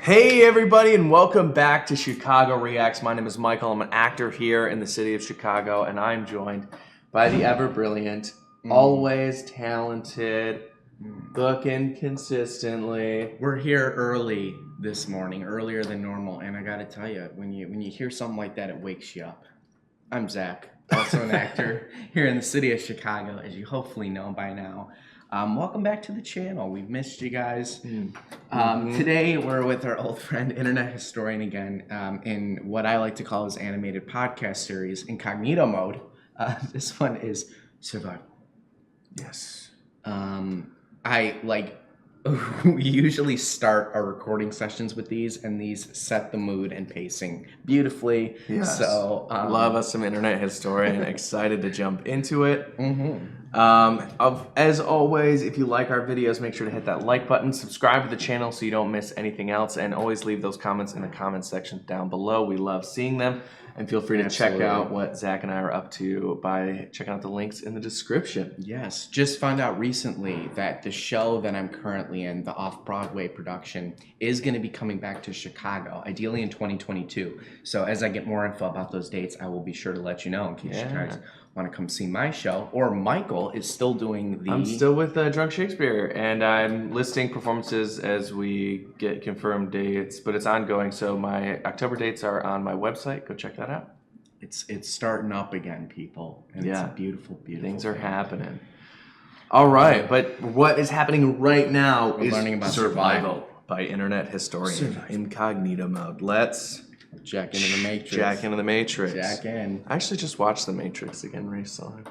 Hey everybody, and welcome back to Chicago Reacts. My name is Michael. I'm an actor here in the city of Chicago, and I'm joined by the ever brilliant, always talented, booking consistently. We're here early this morning, earlier than normal, and I gotta tell you, when you hear something like that, it wakes you up. I'm Zach, also an actor here in the city of Chicago, as you hopefully know by now. Welcome back to the channel. We've missed you guys. Today we're with our old friend, internet historian again, in what I like to call his animated podcast series, Incognito mode. This one is Survival. Yes. We usually start our recording sessions with these, and these set the mood and pacing beautifully. Yes. So love us some internet historian. Excited to jump into it. As always, if you like our videos, make sure to hit that like button, subscribe to the channel so you don't miss anything else, and always leave those comments in the comment section down below. We love seeing them, and feel free to check out what Zach and I are up to by checking out the links in the description. Yes, just found out recently that the show that I'm currently in, the off-Broadway production, is going to be coming back to Chicago, ideally in 2022. So as I get more info about those dates, I will be sure to let you know in case you guys want to come see my show. Or Michael is still doing the... I'm still with Drunk Shakespeare, and I'm listing performances as we get confirmed dates, but it's ongoing, so my October dates are on my website. Go check that out. It's starting up again, people. And it's a beautiful, beautiful things are thing. happening. All right, but what is happening right now is learning about Survival by internet historian. Incognito mode. Let's jack into the Matrix. Jack into the Matrix. Jack in. I actually just watched The Matrix again recently.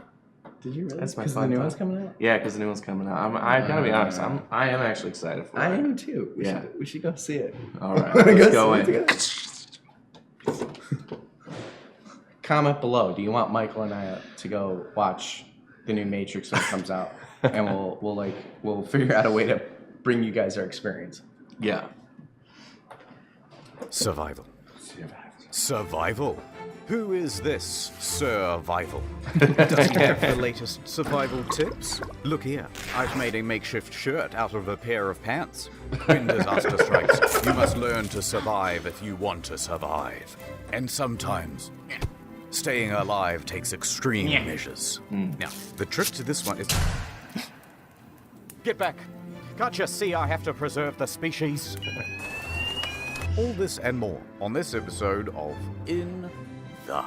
Did you really? That's my Because fun the new time. one's coming out? Yeah, because the new one's coming out. I gotta be honest. I am actually excited for it. I am too. Yeah. We should go see it. All right, let's go in. Comment below. Do you want Michael and I to go watch the new Matrix when it comes out, and we'll figure out a way to bring you guys our experience. Yeah. Survival. Survival? Who is this Survival? Does he have the latest survival tips? Look here, I've made a makeshift shirt out of a pair of pants. When disaster strikes, you must learn to survive if you want to survive. And sometimes, staying alive takes extreme measures. Now, the trick to this one is... Get back! Can't you see I have to preserve the species? All this and more on this episode of In the...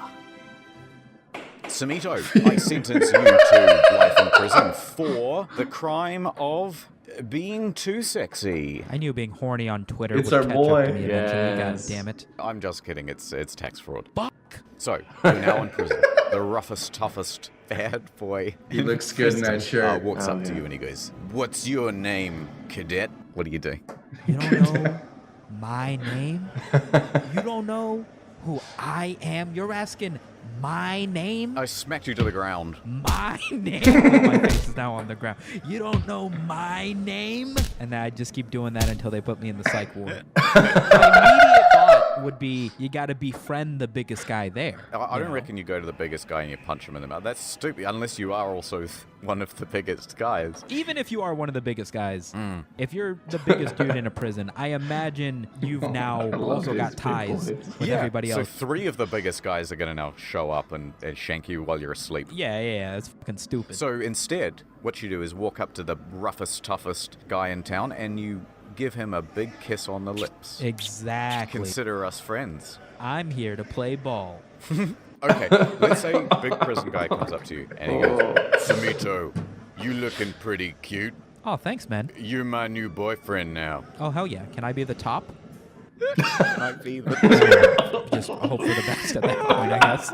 Samito, I sentence you to life in prison for the crime of being too sexy. I knew being horny on Twitter It's would our catch boy. up to me eventually. Yes. God damn it. I'm just kidding, it's tax fraud. Fuck. So, you're now in prison. The roughest, toughest bad boy. He looks good in that shirt. Walks up to you and he goes, "What's your name, cadet?" What do you do? You don't know my name? You don't know who I am? You're asking my name? I smacked you to the ground. My name? My face is now on the ground. You don't know my name? And I just keep doing that until they put me in the psych ward. My immediate thought would be, you gotta befriend the biggest guy there. I don't reckon you go to the biggest guy and you punch him in the mouth. That's stupid, unless you are also one of the biggest guys. Even if you are one of the biggest guys, if you're the biggest dude in a prison, I imagine you've now also got ties with everybody else. So 3 of the biggest guys are going to now show up and shank you while you're asleep. Yeah, that's fucking stupid. So instead, what you do is walk up to the roughest, toughest guy in town and you give him a big kiss on the lips. Exactly. Consider us friends. I'm here to play ball. Okay, let's say a big prison guy comes up to you and he goes, "Samito, you looking pretty cute. Oh, thanks, man. You're my new boyfriend now." Oh, hell yeah. Can I be the top? Might be the... Just hope for the best at that point, I guess.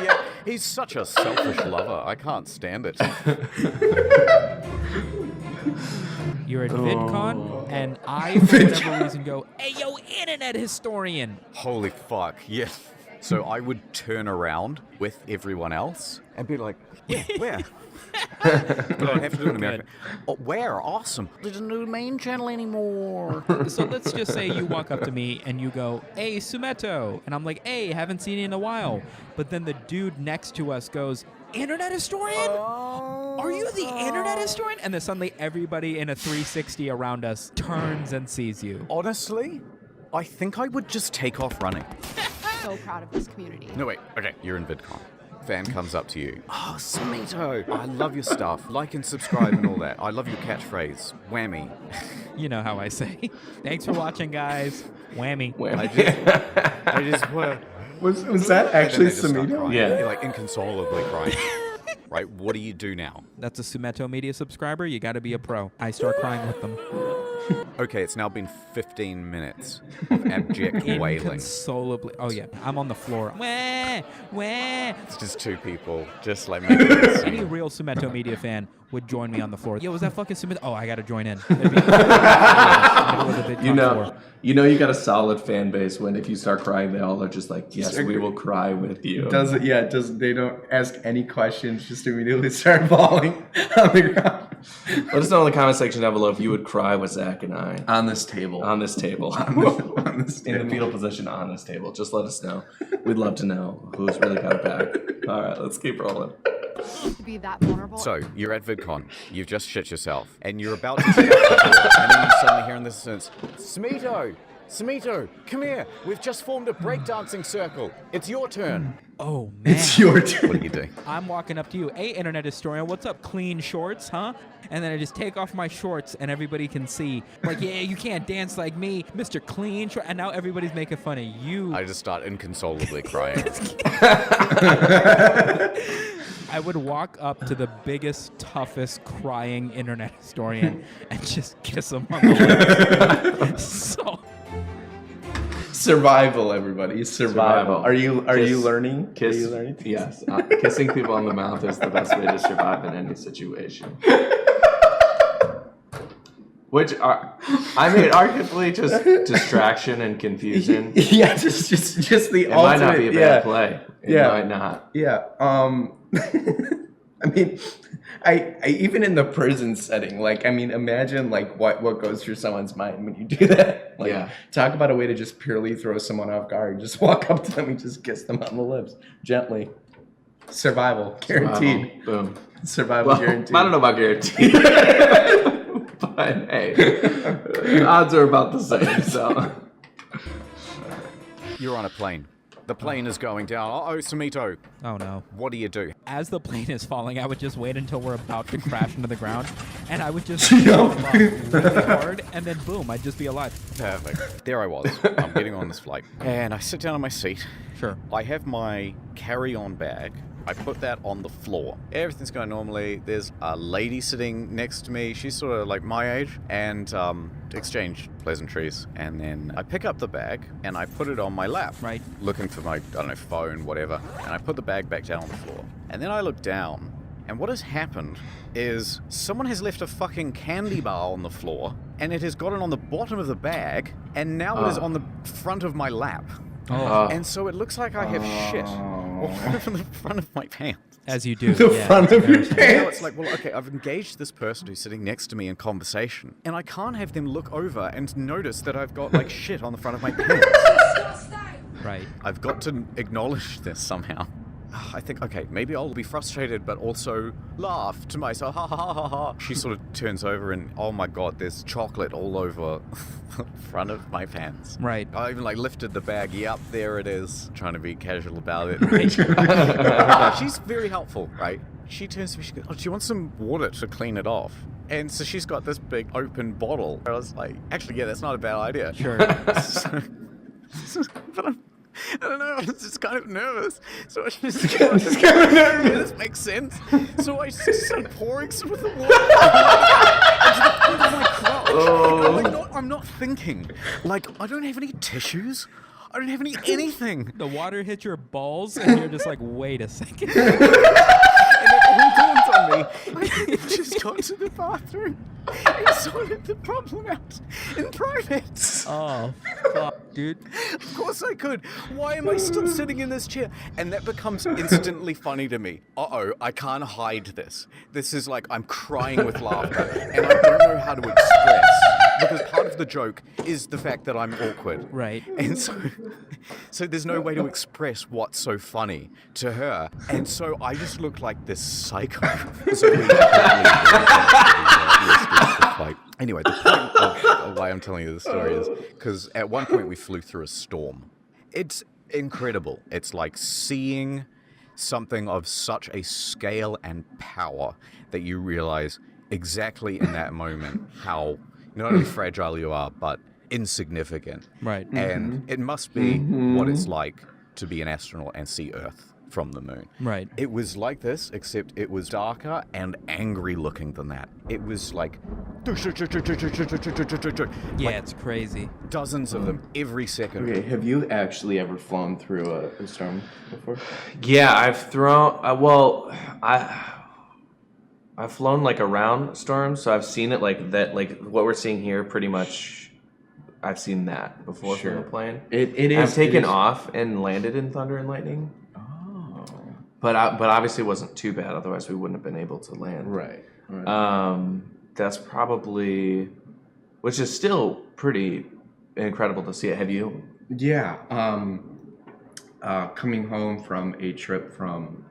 Yeah, he's such a selfish lover. I can't stand it. You're at VidCon, and I, for whatever reason, go, "Hey, yo, internet historian." Holy fuck, yes. So I would turn around with everyone else and be like, "Yeah, where?" But I have to do it in American. "Oh, where? Awesome. There's a new main channel anymore." So let's just say you walk up to me and you go, "Hey, Sumeto." And I'm like, "Hey, haven't seen you in a while." But then the dude next to us goes, "Internet historian? Are you the internet historian?" And then suddenly everybody in a 360 around us turns and sees you. Honestly, I think I would just take off running. So proud of this community. No, wait. Okay, you're in VidCon. Fan comes up to you. Oh, Smito, I love your stuff. Like and subscribe and all that. I love your catchphrase. Whammy. You know how I say. Thanks for watching, guys. Whammy. I just were. Was that actually Samito? Yeah. Yeah. You're like inconsolably crying. Right, what do you do now? That's a Sumeto Media subscriber. You got to be a pro. I start crying with them. Okay, it's now been 15 minutes of abject wailing. Inconsolably. Oh, yeah. I'm on the floor. Wah, wah. It's just two people, just like making a scene. Any real Sumeto Media fan would join me on the floor. Yo, was that fucking Sumeto? Oh, I got to join in. You know you got a solid fan base when if you start crying, they all are just like, yes, we will cry with you. They don't ask any questions, just immediately start bawling on the ground. Let us know in the comment section down below if you would cry with Zach and I. On this table. On this table. On this In the fetal position on this table. Just let us know. We'd love to know who's really got it back. All right, let's keep rolling. To be that vulnerable. So, you're at VidCon, you've just shit yourself, and you're about to take out the door, and then you suddenly hear in this sense, Smito, come here, we've just formed a breakdancing circle. It's your turn. Oh, man. It's your turn. What do you do? I'm walking up to you. Hey, internet historian, what's up? Clean shorts, huh? And then I just take off my shorts and everybody can see. Like, yeah, you can't dance like me, Mr. Clean Short. And now everybody's making fun of you. I just start inconsolably crying. I would walk up to the biggest, toughest, crying internet historian and just kiss him on the lips. So... Survival, everybody. Survival. Are you learning? Kiss. Are you learning? Yes. Kissing people on the mouth is the best way to survive in any situation. Which are, I mean, arguably just distraction and confusion. Yeah, just the it ultimate. might not be a bad play. It Yeah. might not. Yeah. I mean, I even in the prison setting, like, I mean, imagine like what goes through someone's mind when you do that. Like, Yeah. Talk about a way to just purely throw someone off guard. Just walk up to them and just kiss them on the lips gently. Survival guaranteed. Boom. Survival Well, guaranteed. I don't know about guaranteed. But hey, the odds are about the same, so. You're on a plane. The plane is going down. Uh-oh, Samito. Oh, no. What do you do? As the plane is falling, I would just wait until we're about to crash into the ground, and I would just jump up really hard, and then boom, I'd just be alive. Perfect. There I was. I'm getting on this flight. And I sit down in my seat. Sure. I have my carry-on bag. I put that on the floor. Everything's going normally. There's a lady sitting next to me. She's sort of like my age. And exchange pleasantries. And then I pick up the bag and I put it on my lap. Right. Looking for my, I don't know, phone, whatever. And I put the bag back down on the floor. And then I look down. And what has happened is someone has left a fucking candy bar on the floor. And it has gotten on the bottom of the bag. And now it is on the front of my lap. Oh. And so it looks like I have shit all over the front of my pants. As you do. The front of your Now pants. it's like, well, okay, I've engaged this person who's sitting next to me in conversation, and I can't have them look over and notice that I've got, like, shit on the front of my pants. Right. I've got to acknowledge this somehow. I think, okay, maybe I'll be frustrated, but also laugh to myself, ha ha ha ha ha. She sort of turns over and, oh my god, there's chocolate all over the front of my pants. Right. I even, like, lifted the bag. Yep, there it is. Trying to be casual about it. She's very helpful, right? She turns to me, she goes, oh, do you want some water to clean it off? And so she's got this big open bottle. I was like, actually, yeah, that's not a bad idea. Sure. But I don't know, I was just kind of nervous. So I just kind of nervous. This makes sense. So I just started pouring some of the water into the point of my crotch. I'm not thinking. Like, I don't have any tissues. I don't have anything. The water hit your balls, and you're just like, wait a second. And it all dawns on me. I just got to the bathroom and sorted the problem out in private. Oh, fuck, dude. Of course I could. Why am I still sitting in this chair? And that becomes instantly funny to me. Uh-oh, I can't hide this. This is like I'm crying with laughter, and I don't know how to express. Because part of the joke is the fact that I'm awkward. Right. And so there's no way to express what's so funny to her. And so I just look like this psycho. So anyway, the point of why I'm telling you the story is because at one point we flew through a storm. It's incredible. It's like seeing something of such a scale and power that you realize exactly in that moment how not only fragile you are, but insignificant. Right. And it must be what it's like to be an astronaut and see Earth from the moon. Right. It was like this, except it was darker and angry looking than that. It was like Yeah, it's crazy. dozens of them every second. Okay, have you actually ever flown through a storm before? Yeah, I've flown like around storms, so I've seen it like that. Like what we're seeing here, pretty much, I've seen that before from the plane. It is. I've taken off and landed in thunder and lightning. Oh. But obviously it wasn't too bad. Otherwise, we wouldn't have been able to land. Right. That's probably, which is still pretty incredible to see it. Have you? Yeah. Coming home from a trip from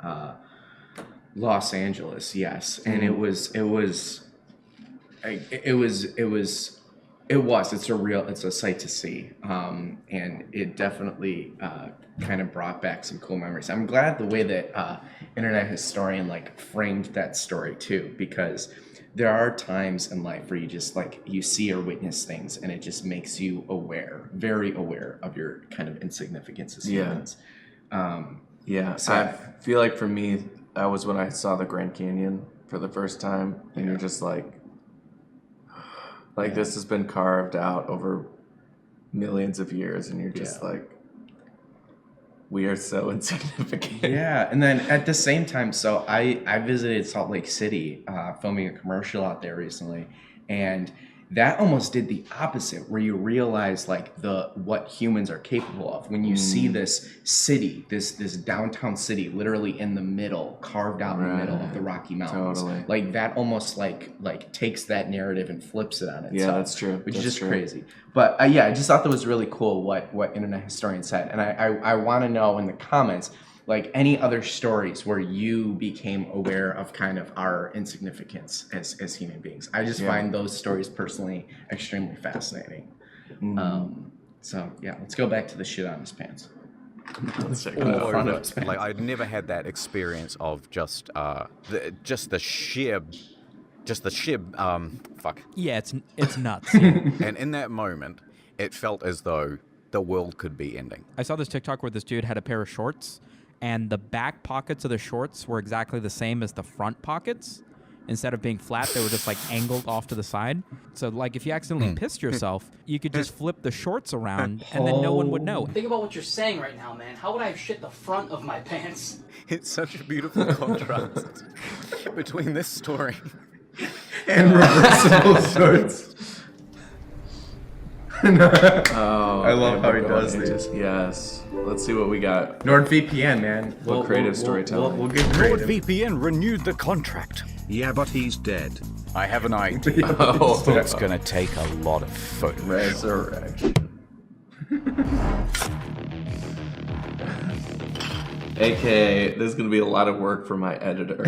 Los Angeles, yes, and it's a sight to see, and it definitely kind of brought back some cool memories. I'm glad the way that Internet Historian like framed that story too, because there are times in life where you just like you see or witness things and it just makes you very aware of your kind of insignificance as humans. Yeah, So- I feel like for me, that was when I saw the Grand Canyon for the first time, and you're just like this has been carved out over millions of years, and you're just like, we are so insignificant. Yeah, and then at the same time, so I visited Salt Lake City, filming a commercial out there recently, and that almost did the opposite, where you realize like what humans are capable of when you see this city, this downtown city, literally in the middle, carved out in the middle of the Rocky Mountains. Totally. Like that almost like takes that narrative and flips it on itself. Yeah, that's true. Which That's is just true. crazy. But yeah, I just thought that was really cool what Internet Historian said, and I want to know in the comments like any other stories where you became aware of kind of our insignificance as human beings. I just find those stories personally extremely fascinating. So yeah, let's go back to the shit on his pants. Let's check it All out. over. Like I'd never had that experience of just the sheer fuck. Yeah, it's nuts. And in that moment, it felt as though the world could be ending. I saw this TikTok where this dude had a pair of shorts, and the back pockets of the shorts were exactly the same as the front pockets. Instead of being flat, they were just like angled off to the side. So like if you accidentally pissed yourself, you could just flip the shorts around and then no one would know. Think about what you're saying right now, man. How would I have shit the front of my pants? It's such a beautiful contrast between this story. And reversible shorts. Oh, I love how he we're does going these. Yes. Let's see what we got. NordVPN, man. What creative storytelling. We'll get creative. NordVPN renewed the contract. Yeah, but he's dead. I have an idea. Oh, It's gonna take a lot of footage. resurrection. AKA, this is going to be a lot of work for my editor.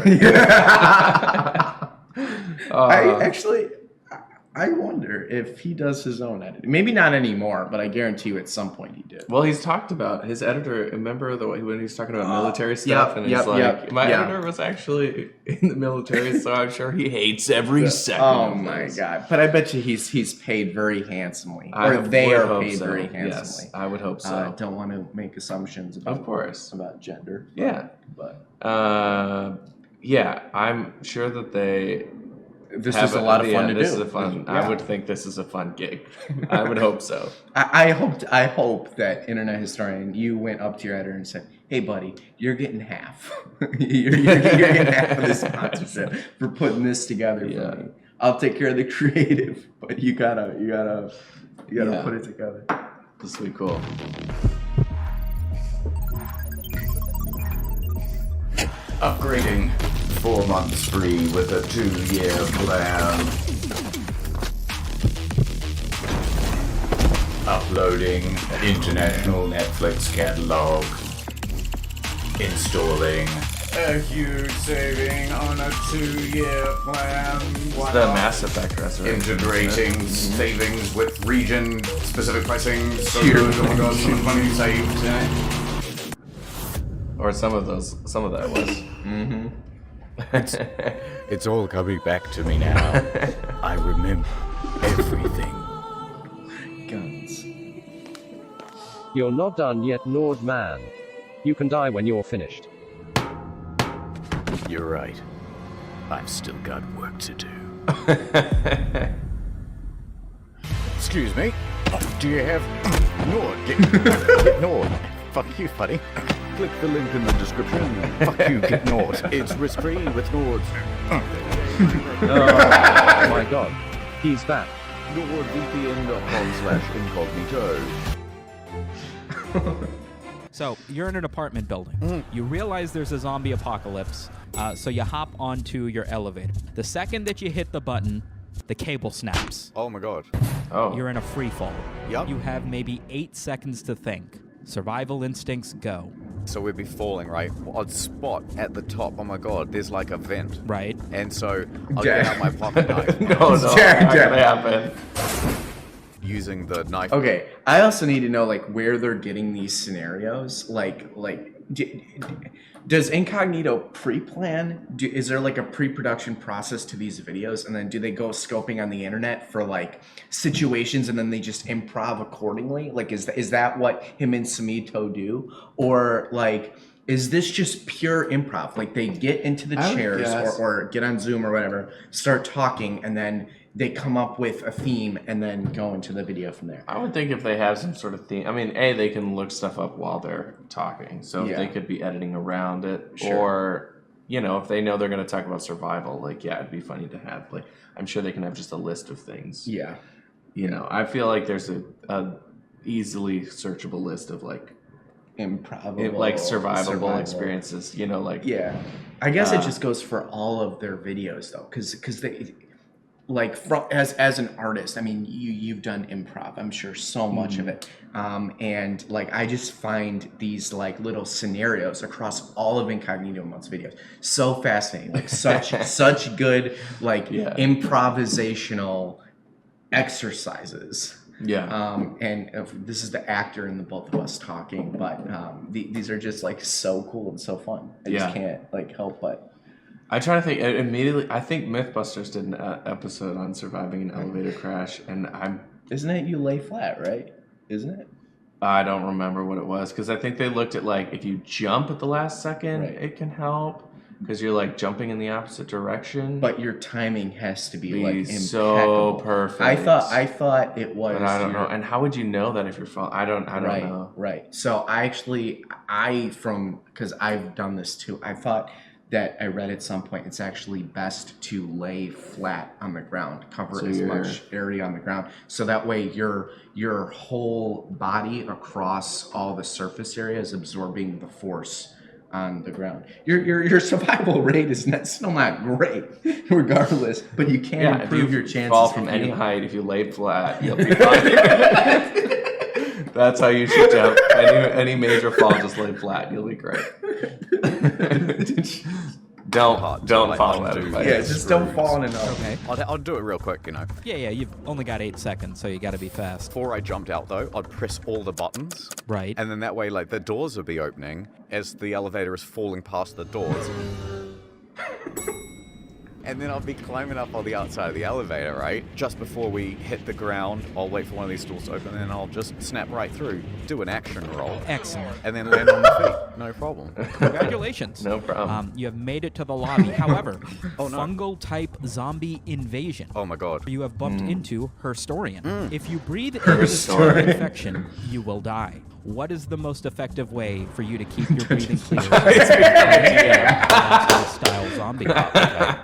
I wonder if he does his own editing. Maybe not anymore, but I guarantee you at some point he did. Well, he's talked about his editor. Remember when he's talking about military stuff, and he's like, "My editor was actually in the military, so I'm sure he hates every second." Oh of my this." god! But I bet you he's paid very handsomely, I or they would are hope paid so. very Yes, handsomely. I would hope so. Don't want to make assumptions about, Of course. about gender. Yeah. But Yeah, I'm sure that they. this is a lot of fun to do. This is a fun. I Yeah. would think this is a fun gig. I would hope so. I hope that Internet Historian, you went up to your editor and said, "Hey, buddy, you're getting half. you're getting half of this sponsorship for putting this together for me. I'll take care of the creative, but you gotta put it together." This will be cool. Upgrading. 4 months free with a 2-year plan. Uploading international Netflix catalog. Installing a huge saving on a 2-year plan. It's the Mass Effect restoration. Integrating savings with region-specific pricing. So good. Oh my god, so much money saved. Or some of that was. Mm-hmm. It's all coming back to me now. I remember everything. Guns. You're not done yet, Lord Man. You can die when you're finished. You're right. I've still got work to do. Excuse me. Do you have Nord? Get Nord. Fuck you, buddy. Click the link in the description. Fuck you, get Nord. It's risk-free with Nord. Oh my god. He's back. NordVPN.com/incognito. So you're in an apartment building. You realize there's a zombie apocalypse, so you hop onto your elevator. The second that you hit the button, the cable snaps. Oh my god. Oh. You're in a free fall. Yup. You have maybe 8 seconds to think. Survival instincts, go. So we'd be falling, right? I'd spot at the top. Oh my god, there's like a vent. Right. And so I'll get out my pocket knife. No, not gonna happen. Using the knife. Okay, I also need to know like where they're getting these scenarios. Does Incognito pre-plan? Is there like a pre-production process to these videos, and then do they go scoping on the internet for like situations, and then they just improv accordingly? Like, is that what him and Samito do, or like is this just pure improv? Like they get into the chairs or get on Zoom or whatever, start talking, and then they come up with a theme and then go into the video from there. I would think if they have some sort of theme, I mean, they can look stuff up while they're talking. So if they could be editing around it, or, if they know they're going to talk about survival, like, it'd be funny to have, like, I'm sure they can have just a list of things. Yeah. I feel like there's a easily searchable list of, like, Improbable, survivable experiences, Yeah. I guess it just goes for all of their videos, though, because they... Like as an artist, I mean, you've done improv, I'm sure, so much of it, and like I just find these like little scenarios across all of Incognito Month's videos so fascinating, like such good like improvisational exercises. And this is the actor in the both of us talking, but these are just like so cool and so fun. I just can't like help but. I try to think immediately. I think Mythbusters did an episode on surviving an elevator crash, and Isn't it you lay flat, right? Isn't it? I don't remember what it was, because I think they looked at like if you jump at the last second, it can help because you're like jumping in the opposite direction. But your timing has to be like so impeccable. perfect. I thought it was. But I don't know. And how would you know that if you're falling? I don't know. Right. So because I've done this too. I thought that I read at some point it's actually best to lay flat on the ground, cover as much area on the ground, so that way your whole body across all the surface area is absorbing the force on the ground. Your survival rate is still not great, regardless, but you can improve your chances. If you fall from any height, if you lay flat, you'll be fine. That's how you should jump. Any major fall, just lay flat. You'll be great. Don't follow that advice. Yeah, just don't fall in enough. Okay. I'll do it real quick, Yeah, you've only got 8 seconds, so you got to be fast. Before I jumped out, though, I'd press all the buttons. Right. And then that way, like, the doors would be opening as the elevator is falling past the doors. And then I'll be climbing up on the outside of the elevator, right? Just before we hit the ground, I'll wait for one of these doors to open, and then I'll just snap right through, do an action roll. Excellent. And then land on the feet. No problem. Congratulations. No problem. You have made it to the lobby. However, Oh, no. fungal-type zombie invasion. Oh my god. You have bumped into Herstoриan. If you breathe in this infection, you will die. What is the most effective way for you to keep your breathing clear? Style zombie.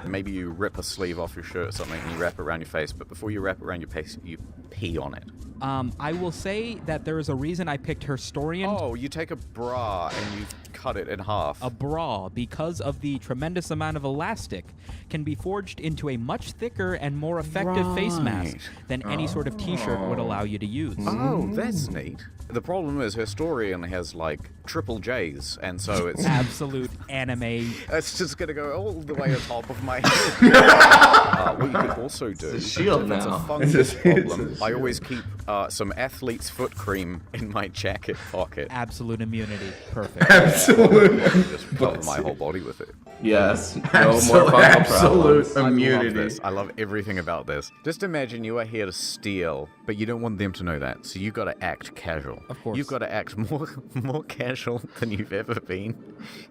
Maybe you rip a sleeve off your shirt or something and you wrap it around your face, but before you wrap it around your face, you pee on it. I will say that there is a reason I picked Herstoриan. Oh, you take a bra and you cut it in half. A bra, because of the tremendous amount of elastic, can be forged into a much thicker and more effective face mask than any sort of t-shirt would allow you to use. Oh, that's neat. The problem is her story only has like triple J's, and so it's Absolute anime. it's just gonna go all the way to the top of my head. What you could also do, It's a shield if it's now. a fungus problem, I always keep some athlete's foot cream in my jacket pocket. Absolute immunity. Perfect. Absolute. Just cover my whole body with it. Yes. No more fungal problems. I love this. I love everything about this. Just imagine you are here to steal, but you don't want them to know that, so you've got to act casual. Of course. You've got to act more casual than you've ever been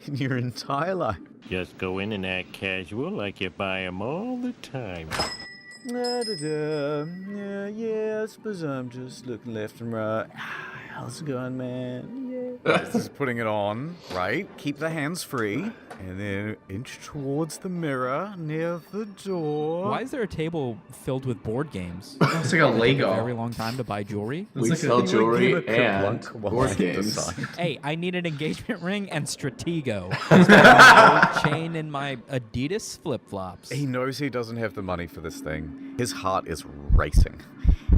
in your entire life. Just go in and act casual like you buy them all the time. Yeah, I suppose I'm just looking left and right. How's it going, man? Yeah. Just putting it on, right? Keep the hands free. And then inch towards the mirror near the door. Why is there a table filled with board games? It's like a It took Lego. a very long time to buy jewelry. We like sell a- jewelry Give a and kerplunk while board I games. decide. Hey, I need an engagement ring and Stratego. A gold chain in my Adidas flip-flops. He knows he doesn't have the money for this thing. His heart is racing.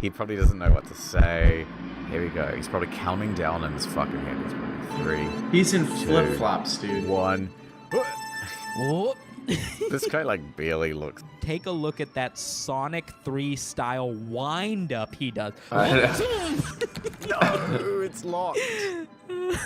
He probably doesn't know what to say. Here we go. He's probably counting down in his fucking head. It's probably 3, He's in flip-flops, dude. 1. Oh. This guy like barely looks. Take a look at that Sonic 3 style wind-up he does. No, it's locked.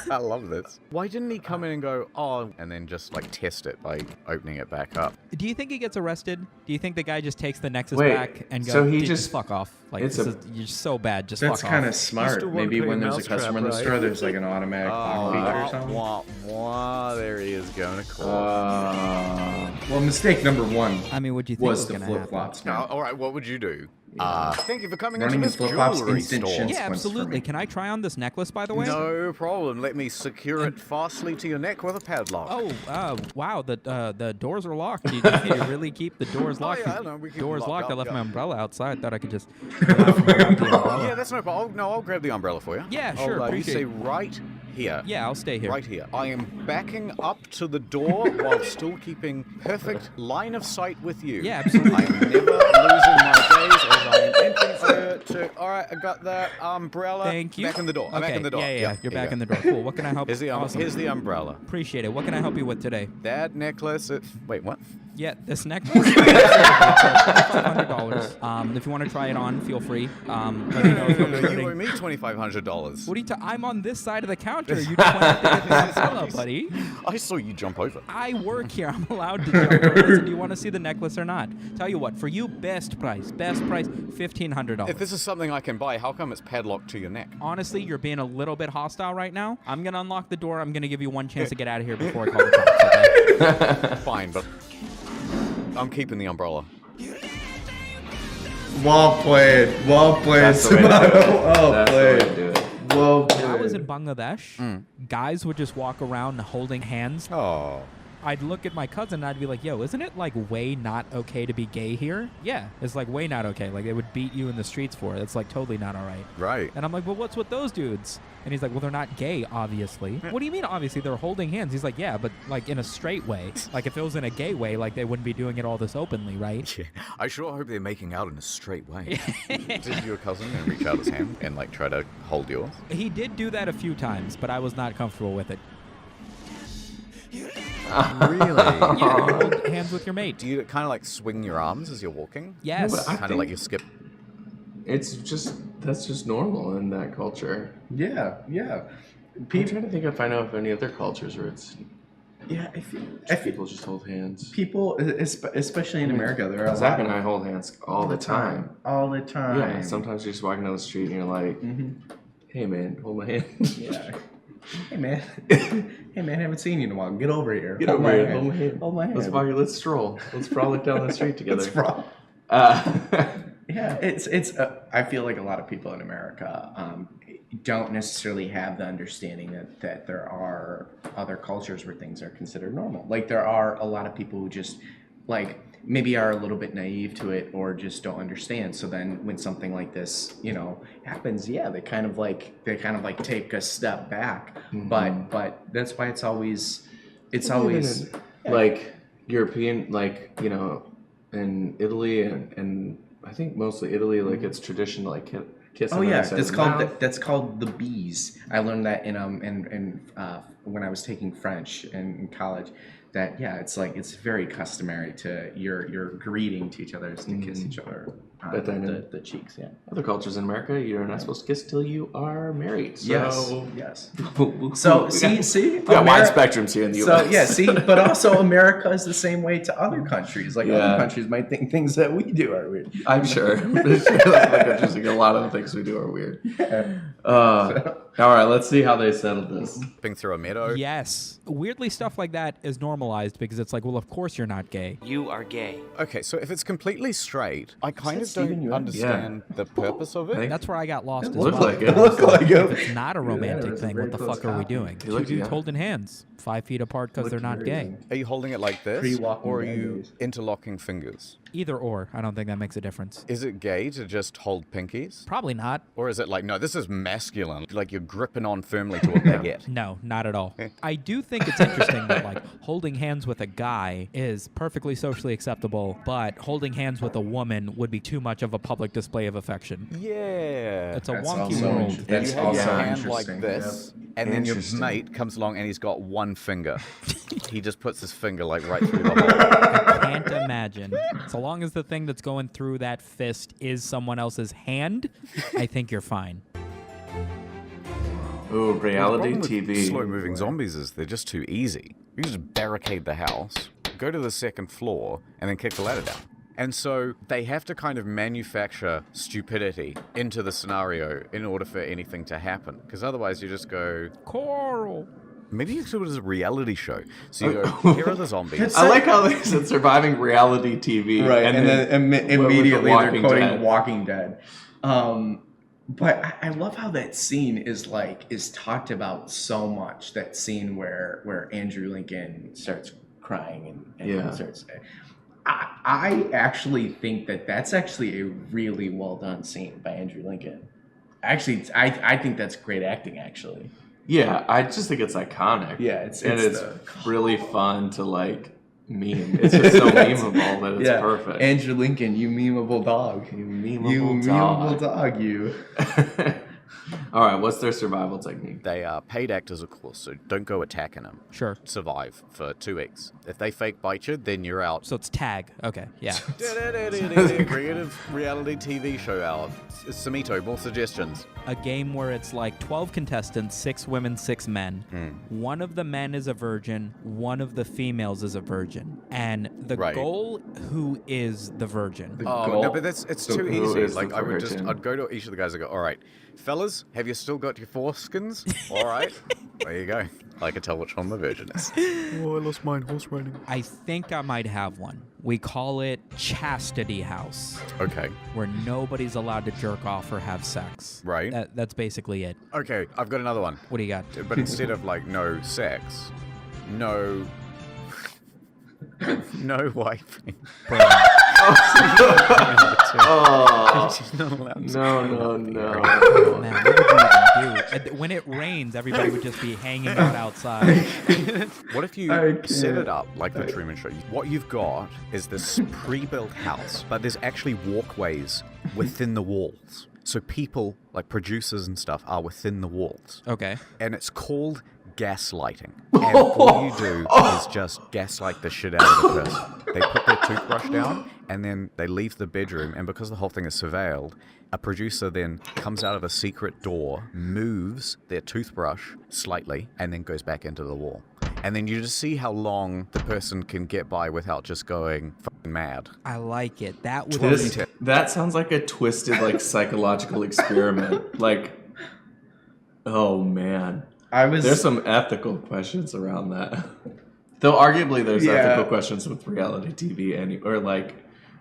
I love this. Why didn't he come in and go, oh, and then just like test it by opening it back up? Do you think he gets arrested? Do you think the guy just takes the Nexus Wait, back and goes, so he "Dude, just- fuck off? Like, it's this a- is, you're so bad, just That's fuck kind of off. smart. still wanna Maybe put when your there's a mousetrap, customer in the right? store, there's like an automatic lock feature or something. Wah, there he is going to court. Well, mistake number 1 I mean, what do you think was the gonna happen? flip-flops. Now, man. all right, what would you do? Thank you for coming Running into in this flip-flops, jewelry instant store. shins. Yeah, Consequence for absolutely. me. Can I try on this necklace, by the way? No problem. Let me secure it fastly to your neck with a padlock. Oh, wow. The doors are locked. You really keep the doors locked. yeah, I know, we keep Doors them locked. locked I left up, my yeah. umbrella outside. Thought I could just. Yeah, that's no problem. I'll grab the umbrella for you. Yeah, sure, You appreciate say it. right here. Yeah, I'll stay here. Right here. I am backing up to the door while still keeping perfect line of sight with you. Yeah, absolutely. I am never losing my gaze as I am entering to. All right, I got the umbrella. Thank you. Back in the door. I'm back Okay, in the door. Yeah. You're here back you in the go. door. Cool. What can I help? Here's the Awesome. here's the umbrella. Appreciate it. What can I help you with today? That necklace. Wait, what? Yeah, this necklace. $2,500. If you want to try it on, feel free. Let me know if you're You recording. owe me $2,500. What are you? I'm on this side of the counter. You just went to get this umbrella, buddy. I saw you jump over. I work here. I'm allowed to jump. Listen, do you want to see the necklace or not? Tell you what, for you, best price, $1,500. If this is something I can buy, how come it's padlocked to your neck? Honestly, you're being a little bit hostile right now. I'm gonna unlock the door. I'm gonna give you one chance to get out of here before I call the cops. Okay? Fine, but I'm keeping the umbrella. Well played. Well played, That's the way to do it. Well That's the way to played. do it. Well When I was played. in Bangladesh, guys would just walk around holding hands. Oh. I'd look at my cousin and I'd be like, yo, isn't it like way not okay to be gay here? Yeah, it's like way not okay. Like they would beat you in the streets for it. It's like totally not all right. Right. And I'm like, well, what's with those dudes? And he's like, well, they're not gay, obviously. What do you mean, obviously? They're holding hands. He's like, yeah, but like in a straight way. Like if it was in a gay way, like they wouldn't be doing it all this openly, right? Yeah. I sure hope they're making out in a straight way. Did your cousin reach out his hand and like try to hold yours? He did do that a few times, but I was not comfortable with it. Really? Yeah, you hold hands with your mate. Do you kind of like swing your arms as you're walking? Yes. No, but I Kind of think like you skip. It's just that's just normal in that culture. Yeah, yeah. I'm trying to think if I know of any other cultures where it's Yeah, people just hold hands. people, especially in America, there are a Zach lot and I of hold hands all the time. all the time. Yeah, sometimes you're just walking down the street and you're like, "Hey man, hold my hand." Yeah. Hey man, hey man, haven't seen you in a while. Get over here. Get Hold over my here. hand. Hold my hand. Hold my hand. Let's stroll. Let's frolic down the street together. Let's frolic. Uh, Yeah, it's. I feel like a lot of people in America don't necessarily have the understanding that there are other cultures where things are considered normal. Like there are a lot of people who just like maybe are a little bit naive to it or just don't understand. So then when something like this, happens, they kind of like take a step back. But that's why it's always like European, like, in Italy and I think mostly Italy, like it's tradition to like kiss. Oh yeah, that's called the bees. I learned that in when I was taking French in college. That it's very customary to your greeting to each other is to kiss each other on the cheeks. Yeah. Other cultures in America, you're not supposed to kiss till you are married. So yes. So see, we got wide spectrums here in the U.S. So but also America is the same way to other countries. Like other countries might think things that we do are weird. I'm sure. Other countries think a lot of the things we do are weird. All right, let's see how they settled this. Thing through a meadow. Yes. Weirdly, stuff like that is normalized because it's like, well, of course you're not gay. You are gay. Okay, so if it's completely straight, I kind of don't understand the purpose of it. That's where I got lost as Look well. like it. If it's not a romantic thing, what the fuck are we doing? Two dudes holding hands 5 feet apart because they're not gay. Are you holding it like this, or are you interlocking fingers? Either or. I don't think that makes a difference. Is it gay to just hold pinkies? Probably not. Or is it like, no, this is masculine, like you're gripping on firmly to a baguette? No, not at all. I do think it's interesting that like holding hands with a guy is perfectly socially acceptable, but holding hands with a woman would be too much of a public display of affection. Yeah. It's a That's wonky also world. interesting. You That's have also your hand interesting. like this, and then your mate comes along and he's got one finger. He just puts his finger like right through the hole. Can't imagine. So long as the thing that's going through that fist is someone else's hand, I think you're fine. Ooh, reality The problem with TV. slow-moving zombies is they're just too easy. You just barricade the house, go to the second floor, and then kick the ladder down. And so they have to kind of manufacture stupidity into the scenario in order for anything to happen. Because otherwise you just go, Coral. maybe you do it as a reality show. So you go, here are the zombies. I like how they said surviving reality TV. Right, and then immediately they're Walking quoting Dead. Walking Dead. But I love how that scene is talked about so much. That scene where Andrew Lincoln starts crying and starts. I actually think that's actually a really well done scene by Andrew Lincoln. Actually, I think that's great acting. Actually, Yeah, I just think it's iconic. Yeah, it's really fun to like meme. It's just so memeable that it's perfect. Andrew Lincoln, you memeable dog. You memeable dog, you. All right, what's their survival technique? They are paid actors, of course, so don't go attacking them. Sure. Survive for 2 weeks. If they fake bite you, then you're out. So it's tag. Okay, yeah. Creative reality TV show out. Samito, more suggestions. A game where it's like 12 contestants, 6 women, 6 men. One of the men is a virgin, one of the females is a virgin. And the goal, who is the virgin? No, but it's too who easy. is Like the I'd go to each of the guys and go, all right, fellas, have you still got your foreskins? All right, there you go. I can tell which one the virgin is. Oh, I lost mine, horse riding. I think I might have one. We call it Chastity House. Okay. Where nobody's allowed to jerk off or have sex. Right. That's basically it. Okay, I've got another one. What do you got? But instead of like no sex, no wiping. She's not allowed to. No. Man, what would you even do? When it rains, everybody would just be hanging out outside. What if you set it up like the Truman Show? What you've got is this pre-built house, but there's actually walkways within the walls. So people, like producers and stuff, are within the walls. Okay. And it's called gaslighting. And all you do is just gaslight the shit out of the person. They put their toothbrush down, and then they leave the bedroom, and because the whole thing is surveilled, a producer then comes out of a secret door, moves their toothbrush slightly, and then goes back into the wall. And then you just see how long the person can get by without just going fucking mad. I like it. That would That sounds like a twisted, like, psychological experiment. Like, oh man. There's some ethical questions around that. Though arguably there's ethical questions with reality TV or like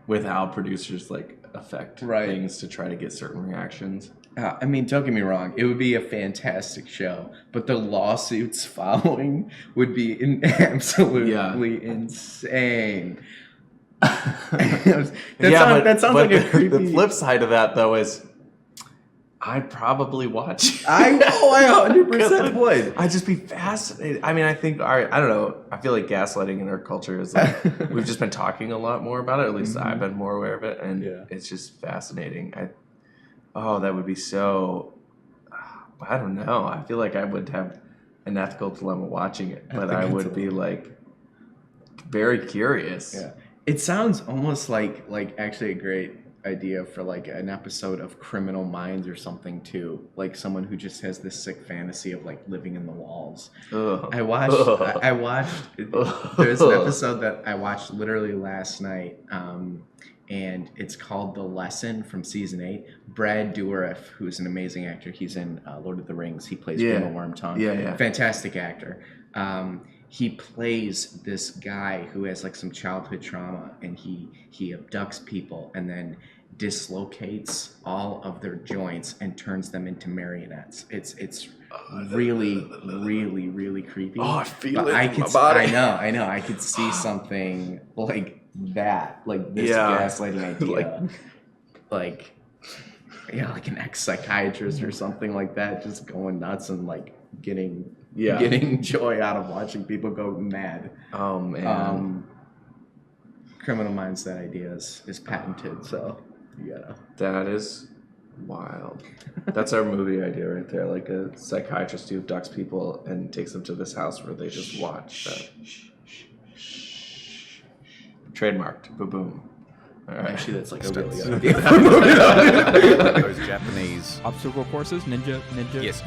with how producers like affect things to try to get certain reactions. I mean, don't get me wrong. It would be a fantastic show, but the lawsuits following would be absolutely insane. That sounds like a creepy. The flip side of that, though, is I'd probably watch it. I know, I 100% would. I'd just be fascinated. I mean, I think, I don't know. I feel like gaslighting in our culture is like, we've just been talking a lot more about it. At least I've been more aware of it. And it's just fascinating. That would be so, I don't know. I feel like I would have an ethical dilemma watching it, but I would be like very curious. Yeah. It sounds almost like actually a great idea for like an episode of Criminal Minds or something too. Like someone who just has this sick fantasy of like living in the walls. I watched there's an episode that I watched literally last night, and it's called The Lesson from season 8. Brad Dourif, who's an amazing actor, he's in Lord of the Rings. He plays Grima Wormtongue. Fantastic actor. He plays this guy who has like some childhood trauma, and he abducts people and then dislocates all of their joints and turns them into marionettes. It's really, really, really creepy. Oh, I feel it I in my body. I know. I could see something like that, like this gaslighting idea, like an ex-psychiatrist or something like that, just going nuts and like getting joy out of watching people go mad. Oh man. Criminal Minds, that idea is patented, so you gotta. That is wild. That's our movie idea right there. Like a psychiatrist who abducts people and takes them to this house where they just watch that. Trademarked. Boom. All right. Actually, that's like a really good idea. Those Japanese obstacle courses, ninja. Yes.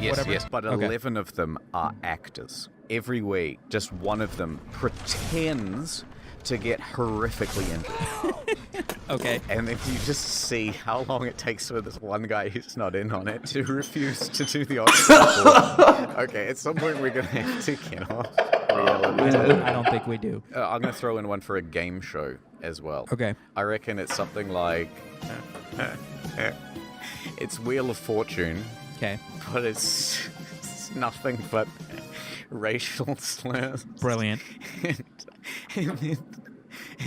But 11 of them are actors. Every week, just one of them pretends to get horrifically injured. Okay. And if you just see how long it takes for this one guy who's not in on it to refuse to do the obstacle. Okay, at some point we're going to have to get off reality. I don't think we do. I'm going to throw in one for a game show as well. Okay. I reckon it's something like... it's Wheel of Fortune. Okay. But it's nothing but racial slurs. Brilliant. And then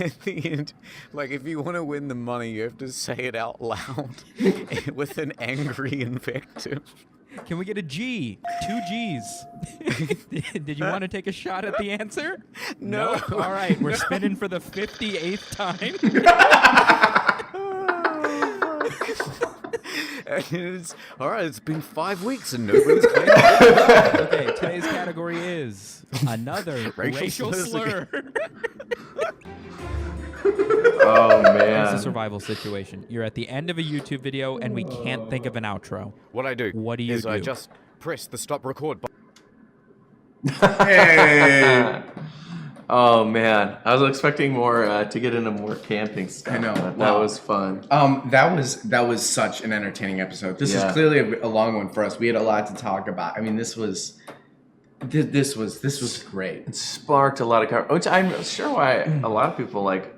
at the end, like, if you want to win the money, you have to say it out loud with an angry invective. Can we get a G? 2 G's. Did you want to take a shot at the answer? No. All right, we're spinning for the 58th time. It's been 5 weeks and nobody's claimed it. Okay, today's category is another racial slur. Oh man. It's a survival situation. You're at the end of a YouTube video and we can't think of an outro. What I do What do you is do? I just press the stop record button. Hey. Oh man, I was expecting more to get into more camping stuff. I know. That Wow. was fun. That was such an entertaining episode. This is clearly a long one for us. We had a lot to talk about. I mean, this was great. It sparked a lot of which I'm sure why a lot of people like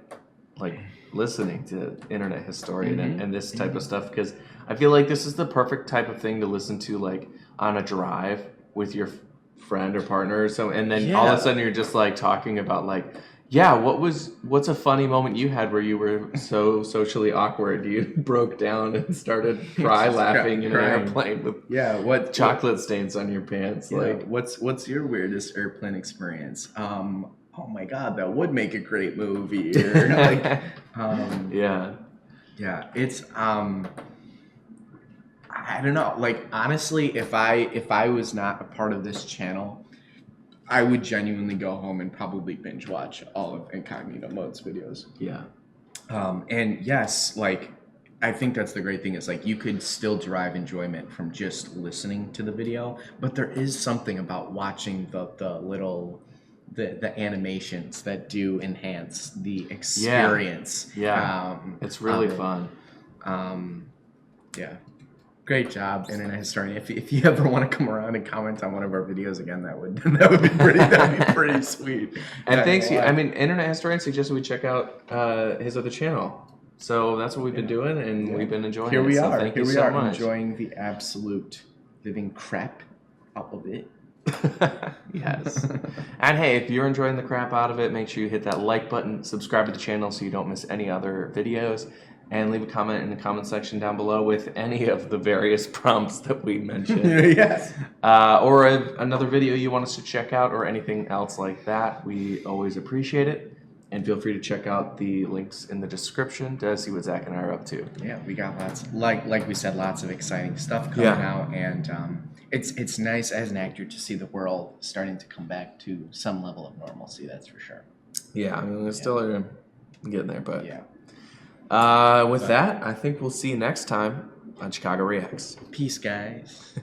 listening to Internet Historian and this type of stuff, because I feel like this is the perfect type of thing to listen to like on a drive with your friend or partner or so, and then all of a sudden you're just like talking about like, what's a funny moment you had where you were so socially awkward you broke down and started laughing in an airplane with chocolate stains on your pants. Like what's your weirdest airplane experience? Oh my god, that would make a great movie. Or like, it's I don't know. Like honestly, if I was not a part of this channel, I would genuinely go home and probably binge watch all of Incognito Mode's videos. Yeah. And yes, like I think that's the great thing is like you could still derive enjoyment from just listening to the video, but there is something about watching the animations that do enhance the experience. It's really fun. Great job, Internet Historian. If you ever want to come around and comment on one of our videos again, that would be pretty sweet. And thanks. I mean, Internet Historian suggested we check out his other channel. So that's what we've been doing, and we've been enjoying it. Here we so are. thank Here you we so are much. enjoying the absolute living crap out of it. Yes. And hey, if you're enjoying the crap out of it, make sure you hit that like button, subscribe to the channel so you don't miss any other videos, and leave a comment in the comment section down below with any of the various prompts that we mentioned. Yes. Or another video you want us to check out or anything else like that. We always appreciate it. And feel free to check out the links in the description to see what Zach and I are up to. Yeah, we got lots, like we said, lots of exciting stuff coming out, and it's nice as an actor to see the world starting to come back to some level of normalcy. That's for sure. Yeah, I mean, we're still getting there, but yeah. With that, I think we'll see you next time on Chicago Reacts. Peace, guys.